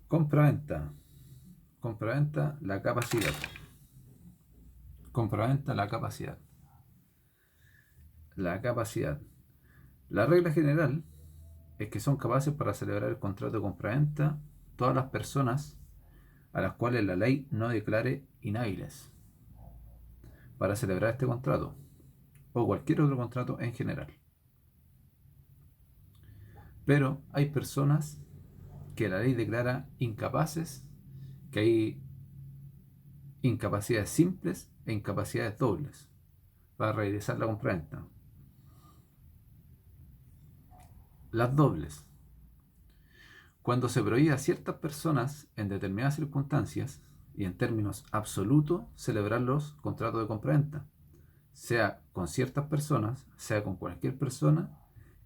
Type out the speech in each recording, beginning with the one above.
Compraventa. Compraventa la capacidad. Compraventa la capacidad. La capacidad. La regla general es que son capaces para celebrar el contrato de compraventa todas las personas a las cuales la ley no declare inhábiles para celebrar este contrato o cualquier otro contrato en general. Pero hay personas que la ley declara incapaces, que hay incapacidades simples e incapacidades dobles para realizar la compraventa. Las dobles. Cuando se prohíbe a ciertas personas en determinadas circunstancias y en términos absolutos celebrar los contratos de compraventa, sea con ciertas personas, sea con cualquier persona,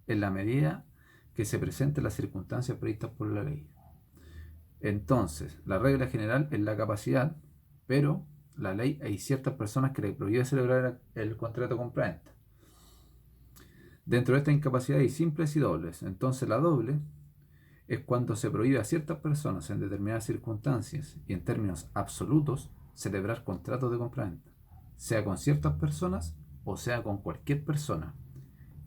en la medida que se presenten las circunstancias previstas por la ley. Entonces, la regla general es la capacidad, pero la ley hay ciertas personas que le prohíbe celebrar el contrato de compraventa. Dentro de esta incapacidad hay simples y dobles. Entonces, la doble es cuando se prohíbe a ciertas personas en determinadas circunstancias y en términos absolutos celebrar contratos de compraventa, sea con ciertas personas o sea con cualquier persona,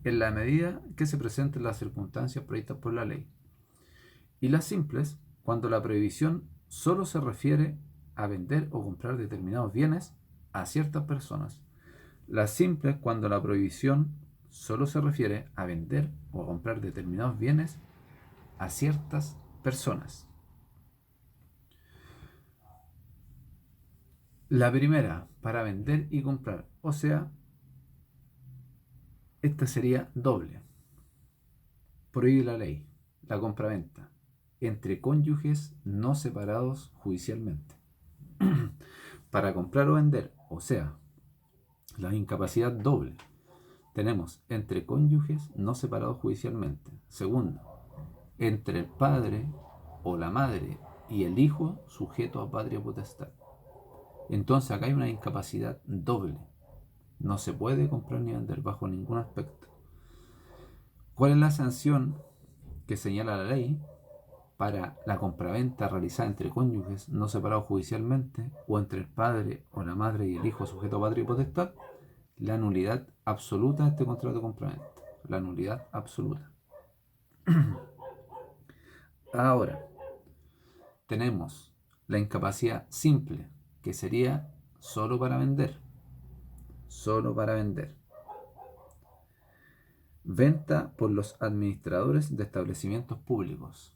en la medida que se presenten las circunstancias previstas por la ley. Y las simples, cuando la prohibición solo se refiere a vender o comprar determinados bienes a ciertas personas. Las simples, cuando la prohibición solo se refiere a vender o comprar determinados bienes a ciertas personas. La primera, para vender y comprar, o sea, esta sería doble. Prohíbe la ley la compraventa entre cónyuges no separados judicialmente. Para comprar o vender, o sea, la incapacidad doble, tenemos entre cónyuges no separados judicialmente. Segundo, entre el padre o la madre y el hijo sujeto a patria potestad. Entonces acá hay una incapacidad doble. No se puede comprar ni vender bajo ningún aspecto. ¿Cuál es la sanción que señala la ley para la compraventa realizada entre cónyuges no separados judicialmente o entre el padre o la madre y el hijo sujeto a patria y potestad? La nulidad absoluta de este contrato de compraventa. La nulidad absoluta. Ahora, tenemos la incapacidad simple, que sería solo para vender. Solo para vender. Venta por los administradores de establecimientos públicos.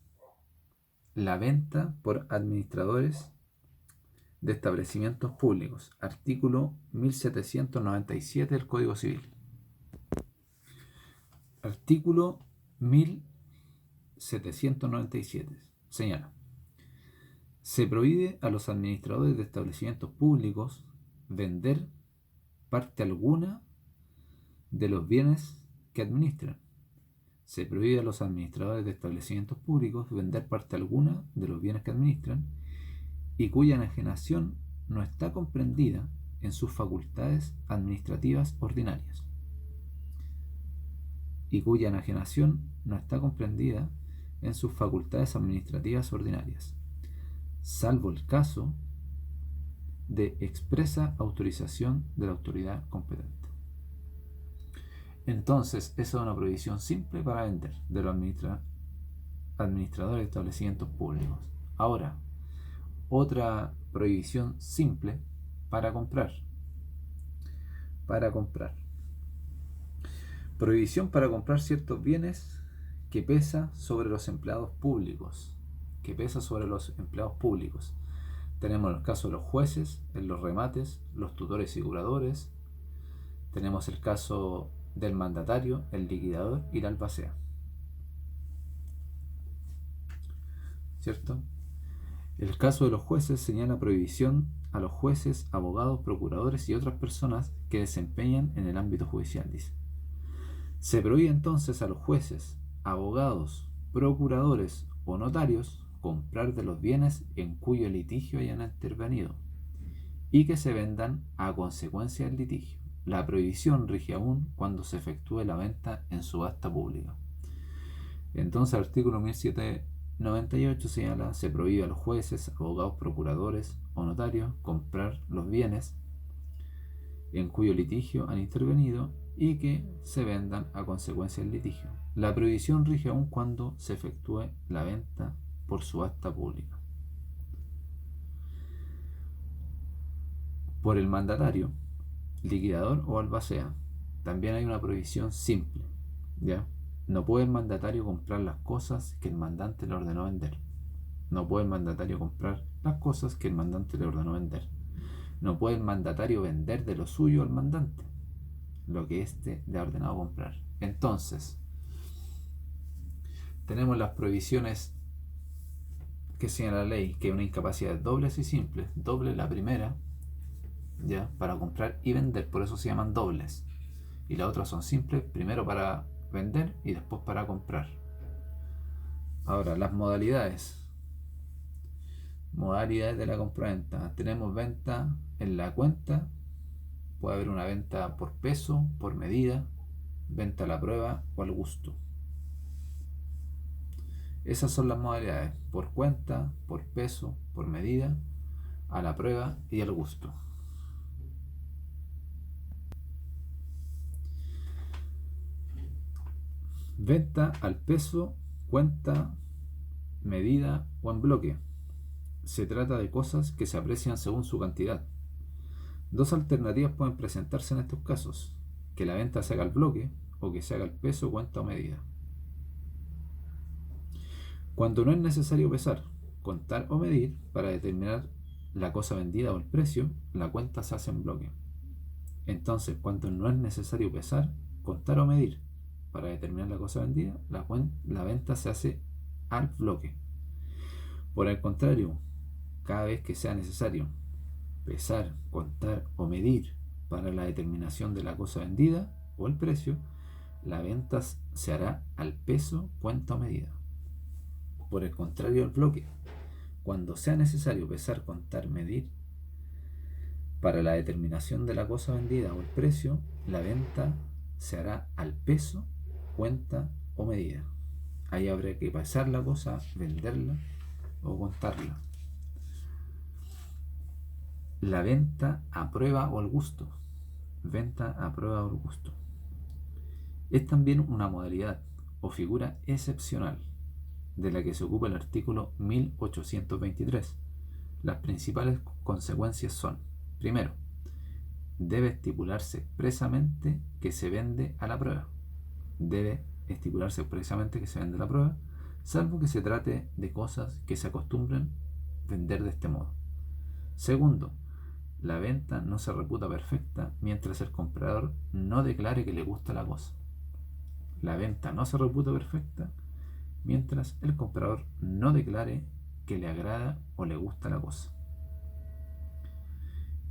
La venta por administradores de establecimientos públicos. Artículo 1797 del Código Civil. Artículo 1797. Señala: se prohíbe a los administradores de establecimientos públicos vender parte alguna de los bienes que administran. Se prohíbe a los administradores de establecimientos públicos vender parte alguna de los bienes que administran y cuya enajenación no está comprendida en sus facultades administrativas ordinarias. Y cuya enajenación no está comprendida en sus facultades administrativas ordinarias, salvo el caso de expresa autorización de la autoridad competente. Entonces, esa es una prohibición simple para vender de los administradores de establecimientos públicos. Ahora, otra prohibición simple para comprar. Para comprar. Prohibición para comprar ciertos bienes que pesa sobre los empleados públicos. Que pesa sobre los empleados públicos. Tenemos el caso de los jueces, en los remates, los tutores y curadores. Tenemos el caso del mandatario, el liquidador y la albacea. ¿Cierto? El caso de los jueces señala prohibición a los jueces, abogados, procuradores y otras personas que desempeñan en el ámbito judicial, dice. Se prohíbe entonces a los jueces, abogados, procuradores o notarios comprar de los bienes en cuyo litigio hayan intervenido y que se vendan a consecuencia del litigio. La prohibición rige aún cuando se efectúe la venta en subasta pública. Entonces, artículo 1797 98 señala: se prohíbe a los jueces, abogados, procuradores o notarios comprar los bienes en cuyo litigio han intervenido y que se vendan a consecuencia del litigio. La prohibición rige aun cuando se efectúe la venta por subasta pública. Por el mandatario, liquidador o albacea, también hay una prohibición simple, ¿ya? No puede el mandatario comprar las cosas que el mandante le ordenó vender. No puede el mandatario comprar las cosas que el mandante le ordenó vender. No puede el mandatario vender de lo suyo al mandante lo que éste le ha ordenado comprar. Entonces, tenemos las prohibiciones que señala la ley, que es una incapacidad dobles y simples. Doble la primera, ya, para comprar y vender, por eso se llaman dobles. Y las otras son simples, primero para vender y después para comprar. Ahora, las modalidades. Modalidades de la compraventa. Tenemos venta en la cuenta. Puede haber una venta por peso, por medida, venta a la prueba o al gusto. Esas son las modalidades: por cuenta, por peso, por medida, a la prueba y al gusto. Venta al peso, cuenta, medida o en bloque. Se trata de cosas que se aprecian según su cantidad. Dos alternativas pueden presentarse en estos casos: que la venta se haga al bloque o que se haga al peso, cuenta o medida. Cuando no es necesario pesar, contar o medir para determinar la cosa vendida o el precio, la cuenta se hace en bloque. Entonces, cuando no es necesario pesar, contar o medir para determinar la cosa vendida, la venta se hace al bloque. Por el contrario, cada vez que sea necesario pesar, contar o medir para la determinación de la cosa vendida o el precio, la venta se hará al peso, cuenta o medida. Por el contrario, al bloque, cuando sea necesario pesar, contar, medir para la determinación de la cosa vendida o el precio, la venta se hará al peso, cuenta o medida. Ahí habrá que pesar la cosa, venderla o contarla. La venta a prueba o al gusto. Venta a prueba o al gusto. Es también una modalidad o figura excepcional de la que se ocupa el artículo 1823. Las principales consecuencias son: primero, debe estipularse expresamente que se vende a la prueba. Debe estipularse expresamente que se vende a la prueba, salvo que se trate de cosas que se acostumbren vender de este modo. Segundo, la venta no se reputa perfecta mientras el comprador no declare que le gusta la cosa. La venta no se reputa perfecta mientras el comprador no declare que le agrada o le gusta la cosa.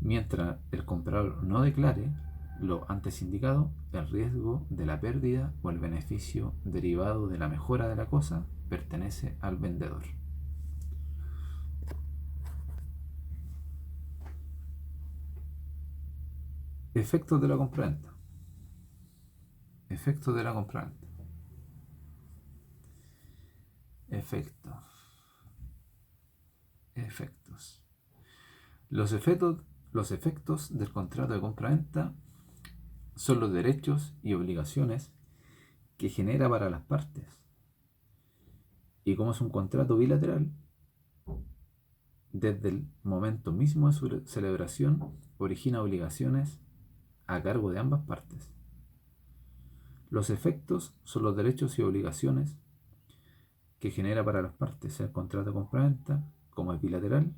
Mientras el comprador no declare lo antes indicado, el riesgo de la pérdida o el beneficio derivado de la mejora de la cosa pertenece al vendedor. Efectos de la compraventa. Efectos de la compraventa. Efectos. Los efectos del contrato de compraventa son los derechos y obligaciones que genera para las partes. Y como es un contrato bilateral, desde el momento mismo de su celebración, origina obligaciones a cargo de ambas partes. Los efectos son los derechos y obligaciones que genera para las partes. El contrato de compraventa, como es bilateral,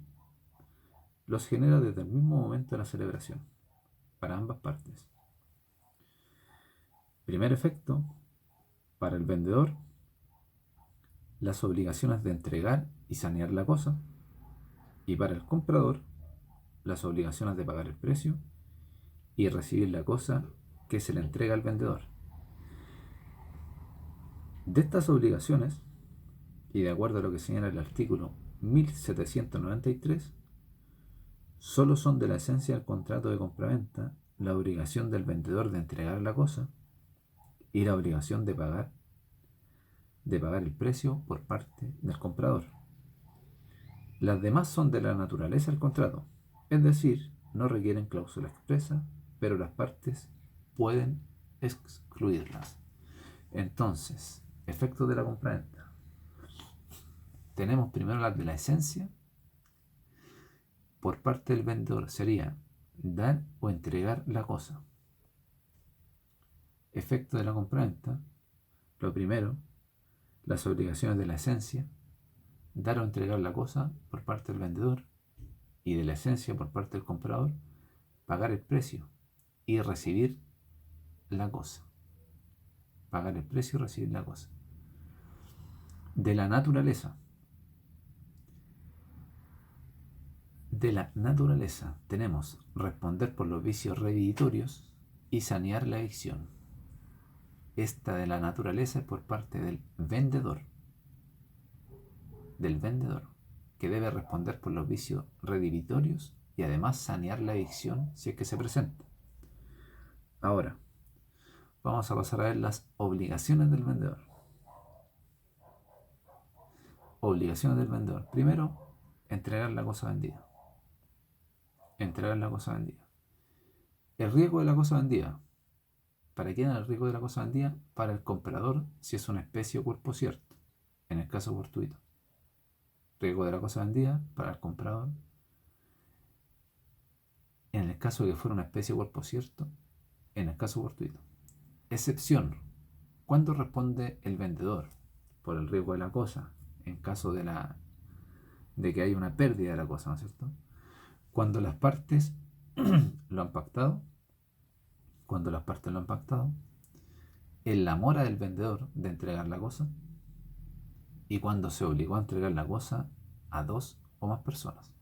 los genera desde el mismo momento de la celebración, para ambas partes. Primer efecto: para el vendedor, las obligaciones de entregar y sanear la cosa, y para el comprador, las obligaciones de pagar el precio y recibir la cosa que se le entrega al vendedor. De estas obligaciones, y de acuerdo a lo que señala el artículo 1793, solo son de la esencia del contrato de compraventa la obligación del vendedor de entregar la cosa y la obligación de pagar de pagar el precio por parte del comprador. Las demás son de la naturaleza del contrato, es decir, no requieren cláusula expresa, pero las partes pueden excluirlas. Entonces, efectos de la compraventa. Tenemos primero las de la esencia. Por parte del vendedor sería dar o entregar la cosa. Efecto de la compraventa. Lo primero, las obligaciones de la esencia. Dar o entregar la cosa por parte del vendedor, y de la esencia por parte del comprador, pagar el precio y recibir la cosa. Pagar el precio y recibir la cosa. De la naturaleza. De la naturaleza tenemos responder por los vicios redditorios y sanear la evicción. Esta de la naturaleza es por parte del vendedor, que debe responder por los vicios redditorios y además sanear la evicción si es que se presenta. Ahora, vamos a pasar a ver las obligaciones del vendedor. Obligaciones del vendedor. Primero, entregar la cosa vendida. Entregar la cosa vendida. El riesgo de la cosa vendida. ¿Para quién es el riesgo de la cosa vendida? Para el comprador, si es una especie o cuerpo cierto, en el caso fortuito. Riesgo de la cosa vendida para el comprador. En el caso de que fuera una especie o cuerpo cierto, en el caso fortuito. Excepción. ¿Cuándo responde el vendedor por el riesgo de la cosa? En caso de que haya una pérdida de la cosa, ¿no es cierto? Cuando las partes lo han pactado. Cuando las partes lo han pactado. En la mora del vendedor de entregar la cosa. Y cuando se obligó a entregar la cosa a 2 o más personas.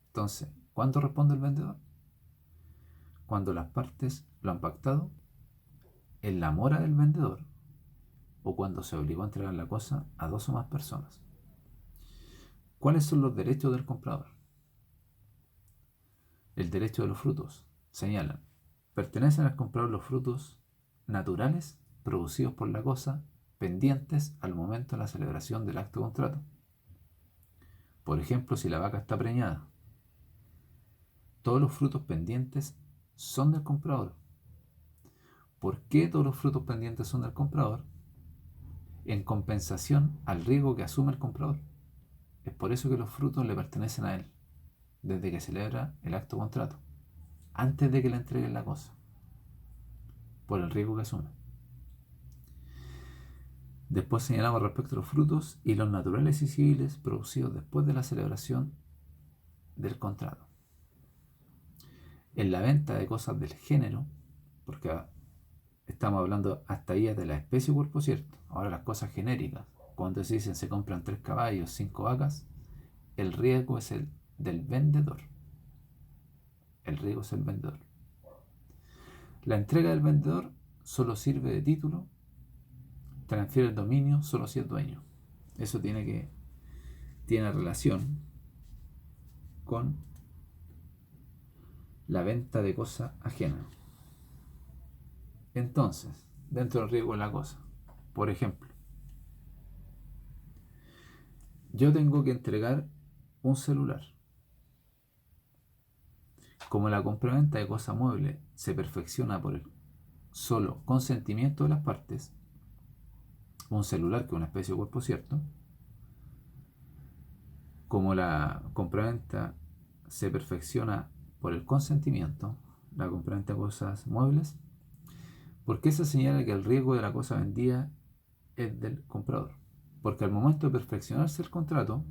Entonces, ¿cuándo responde el vendedor? Cuando las partes lo han pactado, en la mora del vendedor, o cuando se obligó a entregar la cosa a 2 o más personas. ¿Cuáles son los derechos del comprador? El derecho de los frutos. Señalan, pertenecen al comprador los frutos naturales producidos por la cosa pendientes al momento de la celebración del acto de contrato. Por ejemplo, si la vaca está preñada, todos los frutos pendientes son del comprador. ¿Por qué todos los frutos pendientes son del comprador? En compensación al riesgo que asume el comprador. Es por eso que los frutos le pertenecen a él, desde que celebra el acto de contrato, antes de que le entreguen la cosa, por el riesgo que asume. Después señalamos respecto a los frutos y los naturales y civiles producidos después de la celebración del contrato. En la venta de cosas del género, porque estamos hablando hasta ahí de la especie o cuerpo cierto, ahora las cosas genéricas, cuando se dicen se compran 3 caballos, 5 vacas, el riesgo es el del vendedor. El riesgo es el vendedor. La entrega del vendedor solo sirve de título, transfiere el dominio solo si es dueño. Eso tiene relación con la venta de cosa ajena. Entonces, dentro del riesgo de la cosa, por ejemplo, yo tengo que entregar un celular. Como la compraventa de cosa mueble se perfecciona por el solo consentimiento de las partes, un celular que es una especie de cuerpo cierto, como la compraventa se perfecciona por el consentimiento, la compraventa de cosas muebles, ¿por qué se señala que el riesgo de la cosa vendida es del comprador? Porque al momento de perfeccionarse el contrato,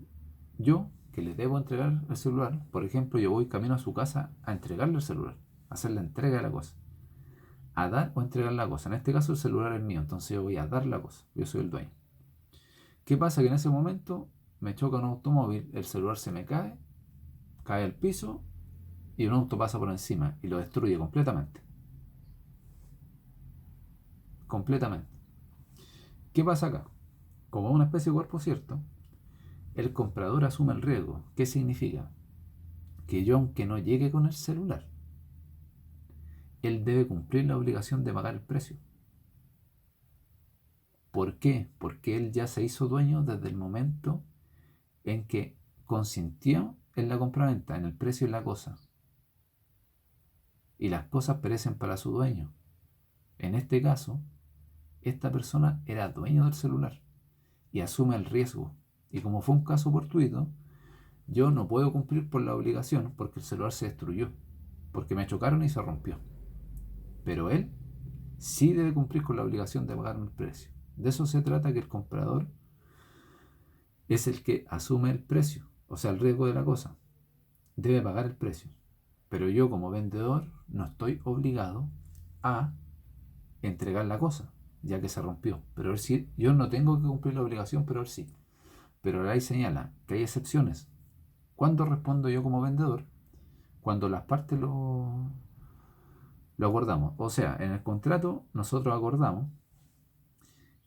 yo, que le debo entregar el celular, por ejemplo, yo voy camino a su casa a entregarle el celular, a hacer la entrega de la cosa, a dar o entregar la cosa. En este caso el celular es mío, entonces yo voy a dar la cosa, yo soy el dueño. ¿Qué pasa? Que en ese momento me choca un automóvil, el celular se me cae al piso y un auto pasa por encima y lo destruye completamente. Completamente. ¿Qué pasa acá? Como una especie de cuerpo cierto, el comprador asume el riesgo. ¿Qué significa? Que yo, aunque no llegue con el celular, él debe cumplir la obligación de pagar el precio. ¿Por qué? Porque él ya se hizo dueño desde el momento en que consintió en la compraventa, en el precio de la cosa. Y las cosas perecen para su dueño. En este caso, esta persona era dueño del celular y asume el riesgo. Y como fue un caso fortuito, yo no puedo cumplir por la obligación porque el celular se destruyó, porque me chocaron y se rompió. Pero él sí debe cumplir con la obligación de pagarme el precio. De eso se trata, que el comprador es el que asume el precio, o sea, el riesgo de la cosa. Debe pagar el precio. Pero yo como vendedor no estoy obligado a entregar la cosa, ya que se rompió. Pero él sí, yo no tengo que cumplir la obligación, pero él sí. Pero la ley señala que hay excepciones. ¿Cuándo respondo yo como vendedor? Cuando las partes lo acordamos. O sea, en el contrato nosotros acordamos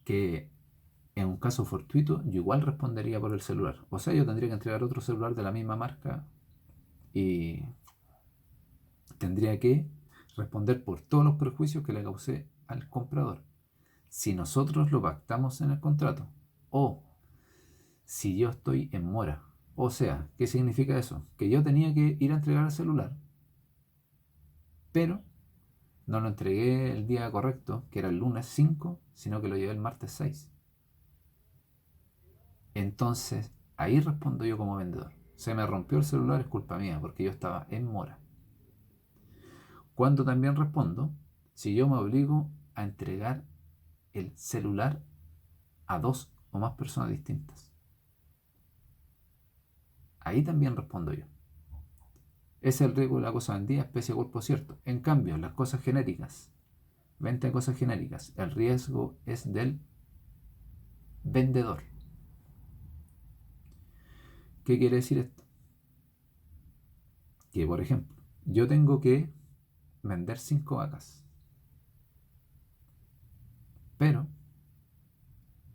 que en un caso fortuito yo igual respondería por el celular. O sea, yo tendría que entregar otro celular de la misma marca y tendría que responder por todos los perjuicios que le causé al comprador. Si nosotros lo pactamos en el contrato o si yo estoy en mora. O sea, ¿qué significa eso? Que yo tenía que ir a entregar el celular, pero no lo entregué el día correcto, que era el lunes 5, sino que lo llevé el martes 6. Entonces, ahí respondo yo como vendedor. Se me rompió el celular, es culpa mía, porque yo estaba en mora. Cuando también respondo, si yo me obligo a entregar el celular a dos o más personas distintas. Ahí también respondo yo. Ese es el riesgo de la cosa vendida, especie de cuerpo cierto. En cambio, las cosas genéricas, venta de cosas genéricas, el riesgo es del vendedor. ¿Qué quiere decir esto? Que, por ejemplo, yo tengo que vender 5 vacas, pero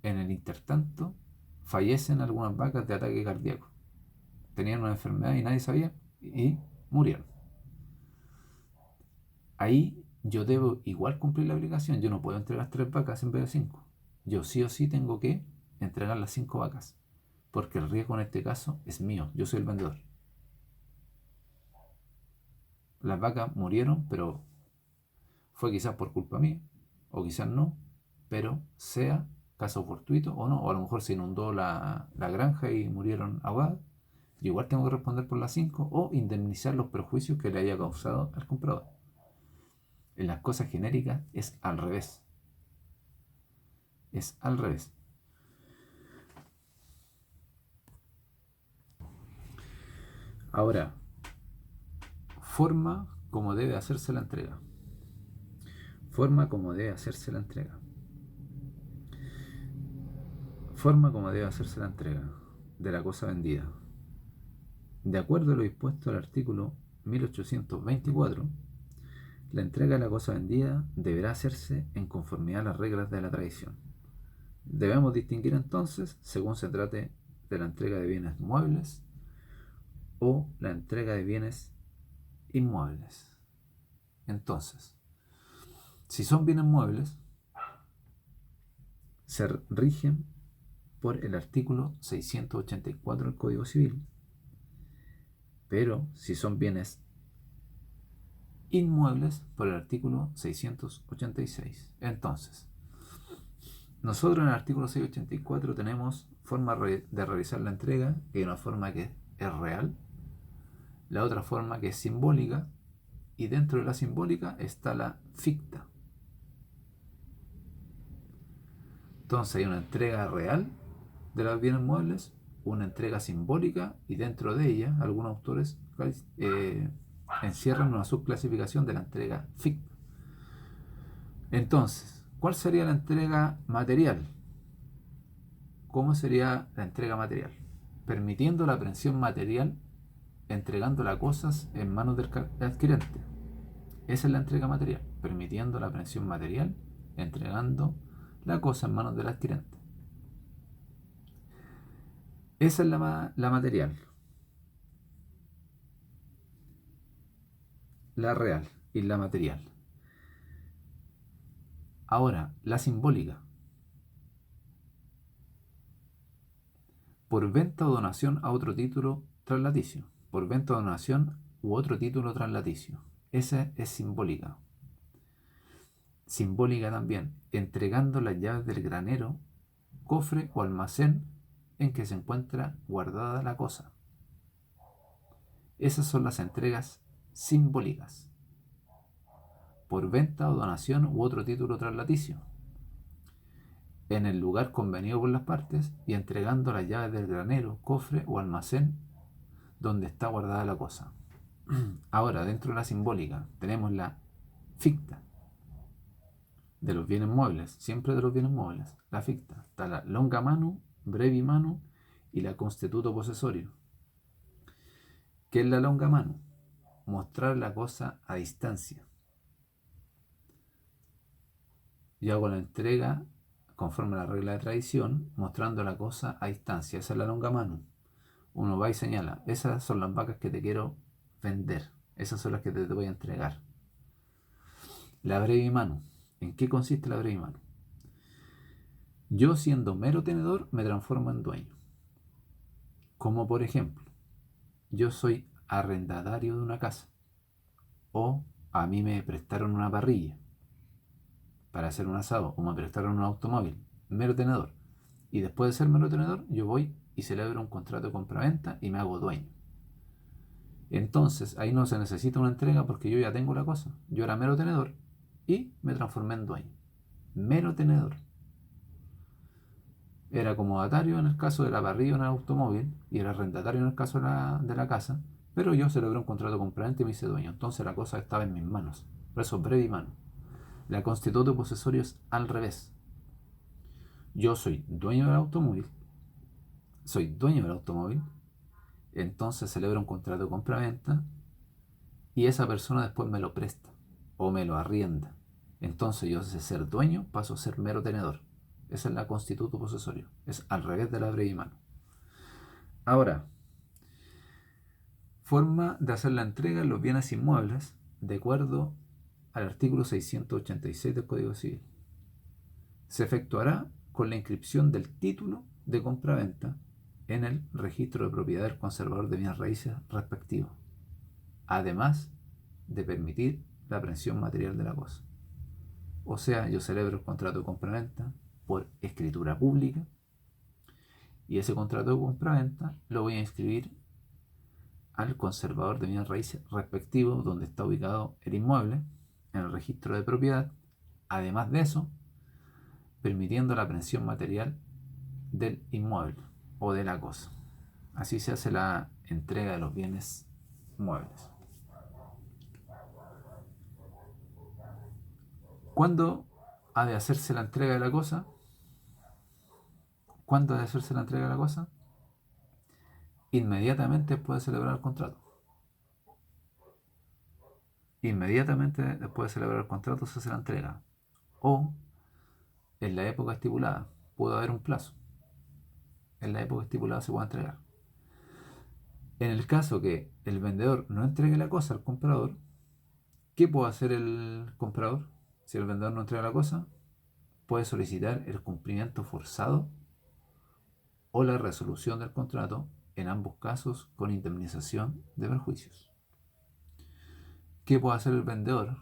en el intertanto fallecen algunas vacas de ataque cardíaco. Tenían una enfermedad y nadie sabía y murieron. Ahí yo debo igual cumplir la obligación. Yo no puedo entregar 3 vacas en vez de 5. Yo sí o sí tengo que entregar las 5 vacas, porque el riesgo en este caso es mío. Yo soy el vendedor. Las vacas murieron, pero fue quizás por culpa mía, o quizás no, pero sea caso fortuito o no, o a lo mejor se inundó la granja y murieron ahogadas. Yo igual tengo que responder por las 5 o indemnizar los perjuicios que le haya causado al comprador. En las cosas genéricas es al revés. Es al revés. Ahora, forma como debe hacerse la entrega. Forma como debe hacerse la entrega. Forma como debe hacerse la entrega de la cosa vendida. De acuerdo a lo dispuesto al artículo 1824, la entrega de la cosa vendida deberá hacerse en conformidad a las reglas de la tradición. Debemos distinguir entonces, según se trate de la entrega de bienes muebles o la entrega de bienes inmuebles. Entonces, si son bienes muebles, se rigen por el artículo 684 del Código Civil, pero si son bienes inmuebles, por el artículo 686. Entonces, nosotros en el artículo 684 tenemos forma de realizar la entrega, que hay una forma que es real, la otra forma que es simbólica, y dentro de la simbólica está la ficta. Entonces hay una entrega real de los bienes muebles, una entrega simbólica, y dentro de ella algunos autores encierran una subclasificación de la entrega ficta. Entonces, ¿cuál sería la entrega material? ¿Cómo sería la entrega material? Permitiendo la aprehensión material, entregando las cosas en manos del adquirente. Esa es la entrega material, permitiendo la aprehensión material, entregando la cosa en manos del adquirente. Esa es la material, la real y la material. Ahora, la simbólica. por venta o donación a otro título traslaticio. Por venta o donación u otro título traslaticio. Esa es simbólica. Simbólica también, entregando las llaves del granero, cofre o almacén en que se encuentra guardada la cosa. Esas son las entregas simbólicas. Por venta o donación u otro título traslaticio. En el lugar convenido por las partes y entregando las llaves del granero, cofre o almacén donde está guardada la cosa. Ahora, dentro de la simbólica, tenemos la ficta de los bienes muebles, siempre de los bienes muebles. La ficta. Está la longa manu, brevi manu y la constituto posesorio. ¿Qué es la longa manu? Mostrar la cosa a distancia. Yo hago la entrega conforme a la regla de tradición, mostrando la cosa a distancia. Esa es la longa manu. Uno va y señala, esas son las vacas que te quiero vender. Esas son las que te voy a entregar. La brevi manu. ¿En qué consiste la brevi manu? Yo, siendo mero tenedor, me transformo en dueño. Como por ejemplo, yo soy arrendatario de una casa o a mí me prestaron una parrilla para hacer un asado o me prestaron un automóvil, mero tenedor. Y después de ser mero tenedor, yo voy y celebro un contrato de compraventa y me hago dueño. Entonces, ahí no se necesita una entrega porque yo ya tengo la cosa. Yo era mero tenedor y me transformé en dueño. Mero tenedor. Era acomodatario en el caso de la parrilla en el automóvil y era arrendatario en el caso de la casa, pero yo celebré un contrato de compraventa y me hice dueño. Entonces la cosa estaba en mis manos. Por eso brevi mano. La constituto posesorio es al revés. Yo soy dueño del automóvil, entonces celebro un contrato de compraventa y esa persona después me lo presta o me lo arrienda. Entonces yo de ser dueño paso a ser mero tenedor. Esa es la constituto posesorio. Es al revés de la brevi mano. Ahora, forma de hacer la entrega de los bienes inmuebles de acuerdo al artículo 686 del Código Civil. Se efectuará con la inscripción del título de compraventa en el registro de propiedad del conservador de bienes raíces respectivo, además de permitir la aprehensión material de la cosa. O sea, yo celebro el contrato de compraventa por escritura pública y ese contrato de compraventa lo voy a inscribir al conservador de bienes raíces respectivo donde está ubicado el inmueble en el registro de propiedad. Además de eso, permitiendo la aprehensión material del inmueble o de la cosa. Así se hace la entrega de los bienes muebles. ¿Cuándo ha de hacerse la entrega de la cosa? ¿Cuándo ha de hacerse la entrega de la cosa? Inmediatamente después de celebrar el contrato. Inmediatamente después de celebrar el contrato se hace la entrega. O en la época estipulada. Puede haber un plazo. En la época estipulada se puede entregar. En el caso que el vendedor no entregue la cosa al comprador, ¿qué puede hacer el comprador? Si el vendedor no entrega la cosa, puede solicitar el cumplimiento forzado o la resolución del contrato, en ambos casos con indemnización de perjuicios. ¿Qué puede hacer el vendedor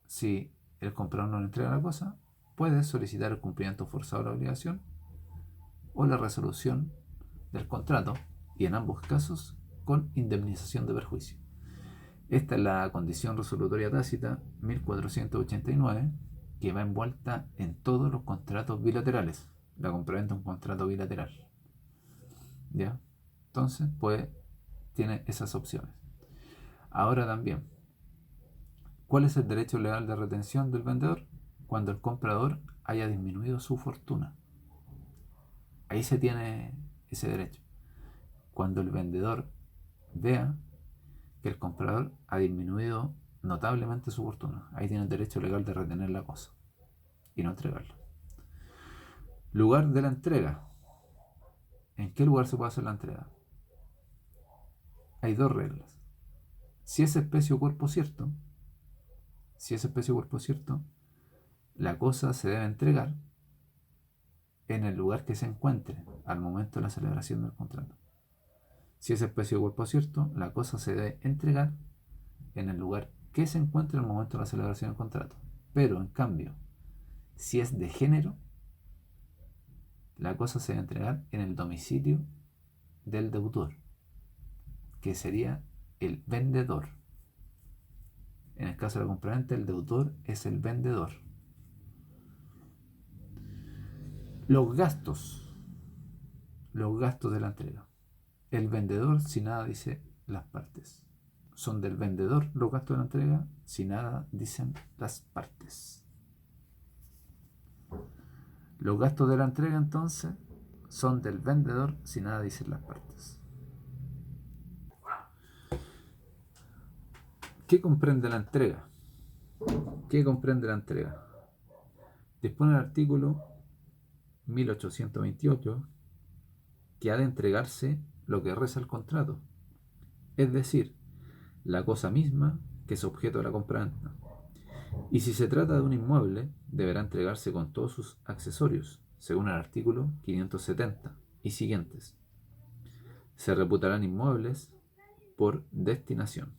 si el comprador no le entrega la cosa? Puede solicitar el cumplimiento forzado de la obligación o la resolución del contrato, y en ambos casos con indemnización de perjuicio. Esta es la condición resolutoria tácita 1489, que va envuelta en todos los contratos bilaterales. La compraventa es un contrato bilateral. ¿Ya? Entonces, pues, tiene esas opciones. Ahora también, ¿cuál es el derecho legal de retención del vendedor? Cuando el comprador haya disminuido su fortuna. Ahí se tiene ese derecho. Cuando el vendedor vea que el comprador ha disminuido notablemente su fortuna, ahí tiene el derecho legal de retener la cosa y no entregarla. Lugar de la entrega. ¿En qué lugar se puede hacer la entrega? Hay dos reglas. Si es especie o cuerpo cierto, la cosa se debe entregar en el lugar que se encuentre al momento de la celebración del contrato. Si es especie de cuerpo cierto, la cosa se debe entregar en el lugar que se encuentra en el momento de la celebración del contrato. Pero, en cambio, si es de género, la cosa se debe entregar en el domicilio del deudor, que sería el vendedor. En el caso de la compraventa, el deudor es el vendedor. Los gastos de la entrega. El vendedor, si nada dice las partes. Son del vendedor los gastos de la entrega, si nada dicen las partes. Los gastos de la entrega, entonces, son del vendedor, si nada dicen las partes. ¿Qué comprende la entrega? ¿Qué comprende la entrega? Dispone el artículo 1828 que ha de entregarse lo que reza el contrato, es decir, la cosa misma que es objeto de la compraventa. Y si se trata de un inmueble, deberá entregarse con todos sus accesorios, según el artículo 570 y siguientes. Se reputarán inmuebles por destinación.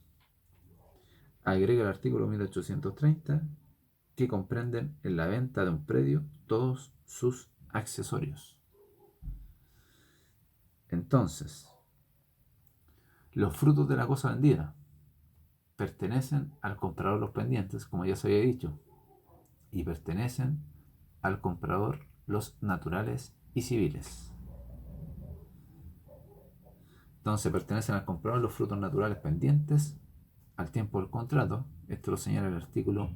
Agrega el artículo 1830 que comprenden en la venta de un predio todos sus accesorios. Entonces, los frutos de la cosa vendida pertenecen al comprador los pendientes, como ya se había dicho, y pertenecen al comprador los naturales y civiles. Entonces pertenecen al comprador los frutos naturales pendientes al tiempo del contrato. Esto lo señala el artículo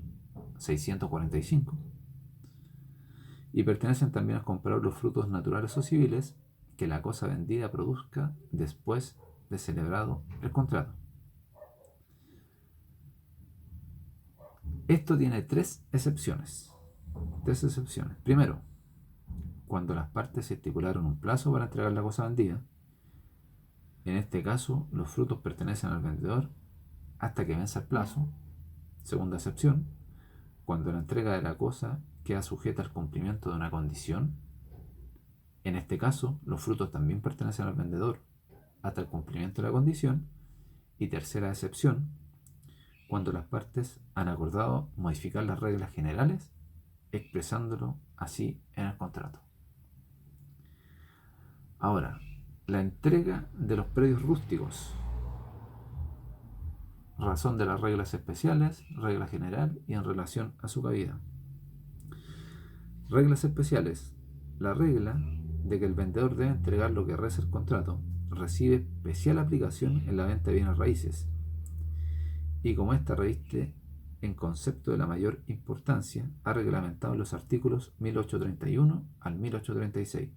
645. Y pertenecen también al comprador los frutos naturales o civiles que la cosa vendida produzca después de celebrado el contrato. Esto tiene tres excepciones. Primero, cuando las partes estipularon un plazo para entregar la cosa vendida. En este caso, los frutos pertenecen al vendedor hasta que venza el plazo. Segunda excepción, cuando la entrega de la cosa queda sujeta al cumplimiento de una condición. En este caso, los frutos también pertenecen al vendedor hasta el cumplimiento de la condición. Y tercera excepción, cuando las partes han acordado modificar las reglas generales, expresándolo así en el contrato. Ahora, la entrega de los predios rústicos. Razón de las reglas especiales, regla general y en relación a su cabida. Reglas especiales. La regla de que el vendedor debe entregar lo que reza el contrato recibe especial aplicación en la venta de bienes raíces, y como esta reviste en concepto de la mayor importancia, ha reglamentado los artículos 1831 al 1836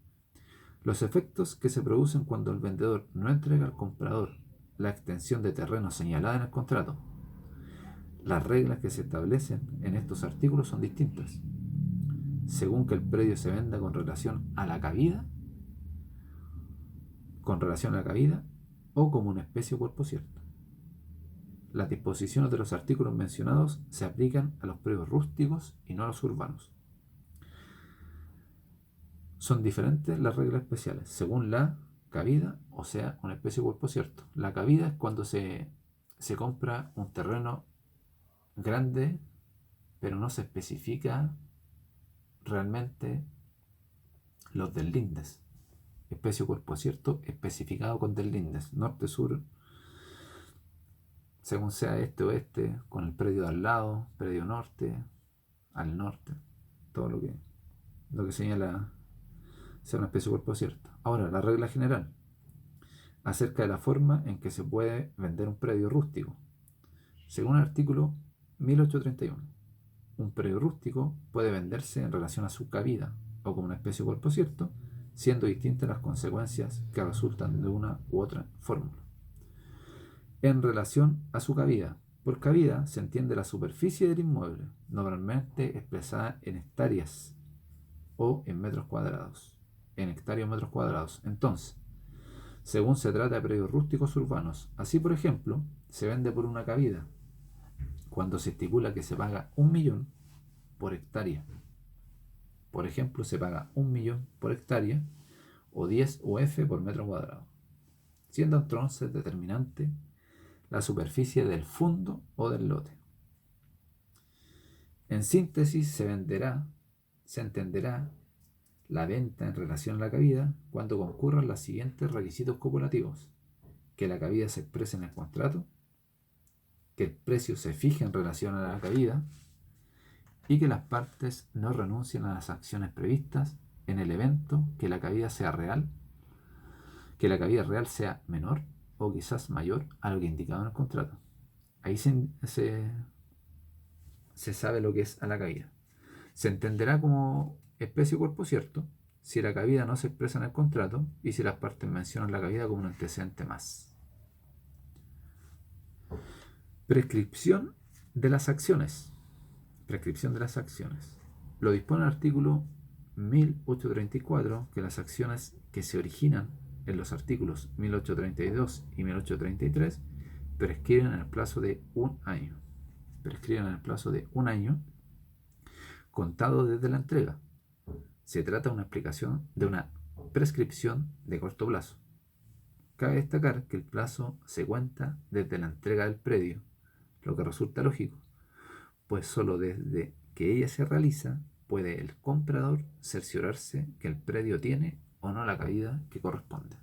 los efectos que se producen cuando el vendedor no entrega al comprador la extensión de terreno señalada en el contrato. Las reglas que se establecen en estos artículos son distintas, según que el predio se venda con relación a la cabida o como una especie o cuerpo cierto. Las disposiciones de los artículos mencionados se aplican a los predios rústicos y no a los urbanos. Son diferentes las reglas especiales, según la cabida, o sea, una especie o cuerpo cierto. La cabida es cuando se compra un terreno grande, pero no se especifica realmente los deslindes. Especie o cuerpo cierto especificado con deslindes, norte, sur, según sea este, oeste, con el predio de al lado, predio norte, al norte, todo lo que señala sea una especie o cuerpo cierto. Ahora, la regla general acerca de la forma en que se puede vender un predio rústico. Según el artículo 1831, un predio rústico puede venderse en relación a su cabida o como una especie o cuerpo cierto, siendo distintas las consecuencias que resultan de una u otra fórmula. En relación a su cabida. Por cabida se entiende la superficie del inmueble, normalmente expresada en hectáreas o en metros cuadrados. Entonces, según se trata de predios rústicos urbanos, así por ejemplo, se vende por una cabida cuando se estipula que se paga 1.000.000 por hectárea. Por ejemplo, se paga 1.000.000 por hectárea, o 10 UF por metro cuadrado, siendo entonces determinante la superficie del fondo o del lote. En síntesis, se entenderá la venta en relación a la cabida cuando concurran los siguientes requisitos copulativos: que la cabida se exprese en el contrato, que el precio se fije en relación a la cabida y que las partes no renuncien a las acciones previstas en el evento que la cabida sea real, que la cabida real sea menor o quizás mayor a lo que indicado en el contrato. Ahí se sabe lo que es a la cabida. Se entenderá como especie o cuerpo cierto si la cabida no se expresa en el contrato y si las partes mencionan la cabida como un antecedente más. Prescripción de las acciones. Prescripción de las acciones. Lo dispone el artículo 1834, que las acciones que se originan en los artículos 1832 y 1833 prescriben en el plazo de un año. Prescriben en el plazo de un año contado desde la entrega. Se trata de una prescripción de corto plazo. Cabe destacar que el plazo se cuenta desde la entrega del predio, lo que resulta lógico, pues solo desde que ella se realiza puede el comprador cerciorarse que el predio tiene o no la cabida que corresponde.